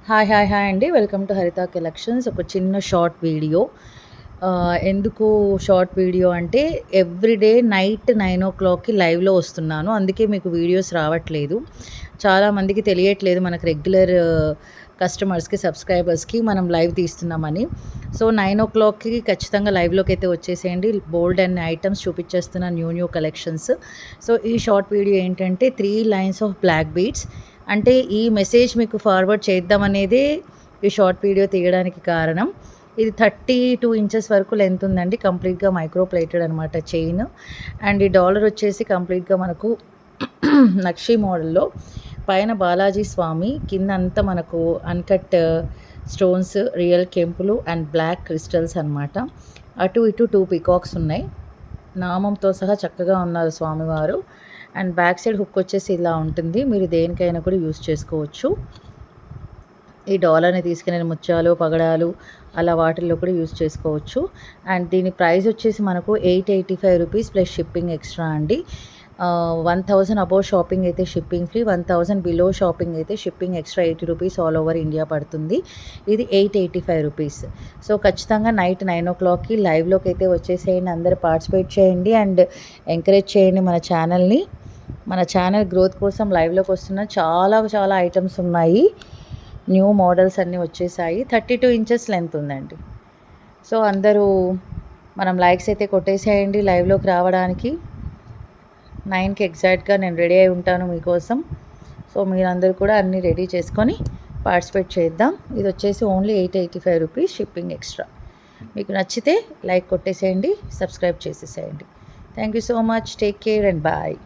Hi hi hi అండి. Welcome to హరిత collections. ఒక చిన్న షార్ట్ వీడియో. ఎందుకు షార్ట్ వీడియో అంటే ఎవ్రీడే నైట్ 9:00కి లైవ్లో వస్తున్నాను. అందుకే మీకు వీడియోస్ రావట్లేదు. చాలామందికి తెలియట్లేదు మనకు రెగ్యులర్ కస్టమర్స్కి, సబ్స్క్రైబర్స్కి మనం లైవ్ తీస్తున్నామని. సో 9:00కి ఖచ్చితంగా లైవ్లోకి అయితే వచ్చేసేయండి. బోల్డ్ అండ్ ఐటమ్స్ చూపించేస్తున్న న్యూ కలెక్షన్స్. సో ఈ షార్ట్ వీడియో ఏంటంటే 3 లైన్స్ ఆఫ్ బ్లాక్ బీడ్స్. అంటే ఈ మెసేజ్ మీకు ఫార్వర్డ్ చేద్దామనేదే ఈ షార్ట్ వీడియో తీయడానికి కారణం. ఇది 32 ఇంచెస్ వరకు లెంత్ ఉందండి. కంప్లీట్‌గా మైక్రో ప్లేటెడ్ అనమాట చైన్. అండ్ ఈ డాలర్ వచ్చేసి కంప్లీట్‌గా మనకు నక్షి మోడల్‌లో పైన బాలాజీ స్వామి, కిందంతా మనకు అన్‌కట్ స్టోన్స్, రియల్ కెంపులు అండ్ బ్లాక్ క్రిస్టల్స్ అనమాట. అటు ఇటు 2 పీకాక్స్ ఉన్నాయి. నామంతో సహా చక్కగా ఉన్నారు స్వామివారు. అండ్ బ్యాక్ సైడ్ హుక్ వచ్చేసి ఇలా ఉంటుంది. మీరు దేనికైనా కూడా యూస్ చేసుకోవచ్చు. ఈ డాలర్ని తీసుకునే ముత్యాలు, పగడాలు అలా వాటిల్లో కూడా యూస్ చేసుకోవచ్చు. అండ్ దీని ప్రైస్ వచ్చేసి మనకు 885 రూపీస్ ప్లస్ షిప్పింగ్ ఎక్స్ట్రా అండి. 1000 అబోవ్ షాపింగ్ అయితే షిప్పింగ్ ఫ్రీ, 1000 బిలో షాపింగ్ అయితే shipping extra 80 rupees all over India పడుతుంది. ఇది 885 రూపీస్. సో ఖచ్చితంగా నైట్ 9:00కి లైవ్లోకి అయితే వచ్చేసేయండి. అందరూ పార్టిసిపేట్ చేయండి అండ్ ఎంకరేజ్ చేయండి మన ఛానల్ని. మన ఛానల్ గ్రోత్ కోసం లైవ్లోకి వస్తున్న చాలా ఐటమ్స్ ఉన్నాయి. న్యూ మోడల్స్ అన్నీ వచ్చేసాయి. 32 ఇంచెస్ లెంత్ ఉందండి. సో అందరూ మనం లైక్స్ అయితే కొట్టేసేయండి లైవ్లోకి రావడానికి. 9కి ఎగ్జాక్ట్గా నేను రెడీ అయి ఉంటాను మీకోసం. సో మీరందరూ కూడా అన్నీ రెడీ చేసుకొని పార్టిసిపేట్ చేద్దాం. ఇది వచ్చేసి ఓన్లీ 885 రూపీస్ షిప్పింగ్ ఎక్స్ట్రా. మీకు నచ్చితే లైక్ కొట్టేసేయండి, సబ్స్క్రైబ్ చేసేసేయండి. Thank you so much. Take care and bye.